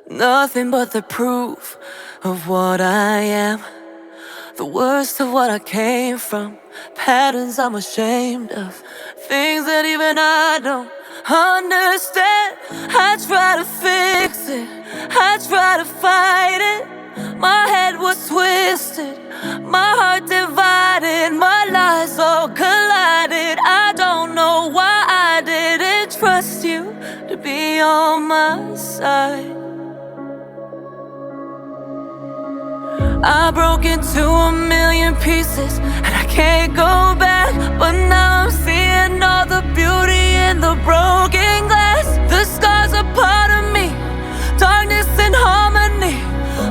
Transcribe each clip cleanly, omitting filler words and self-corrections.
Nothing but the proof of what I am. The worst of what I came from. Patterns I'm ashamed of. Things that even I don't understand. I try to fix it, I try to fight it. My head was twisted, my heart divided, my lies all collided. I don't know why I didn't trust you to be on my side. I broke into a million pieces and I can't go back. But now I'm seeing all the beauty in the broken glass. The scars are part of me, darkness and harmony.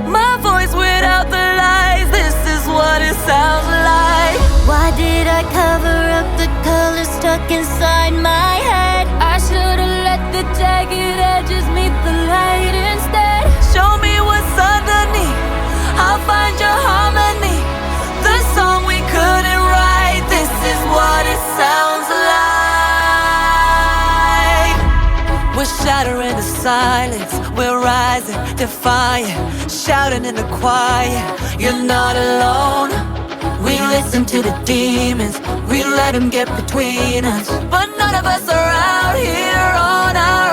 My voice without the lies, this is what it sounds like. Why did I cover up the color stuck inside my head? I should've let the jagged edges meet the light instead. Show me what's underneath, I'll find your harmony. The song we couldn't write, this is what it sounds like. We're shattering the silence, we're rising, defiant, shouting in the quiet. You're not alone. We listen to the demons, we let them get between us. But none of us are out here on our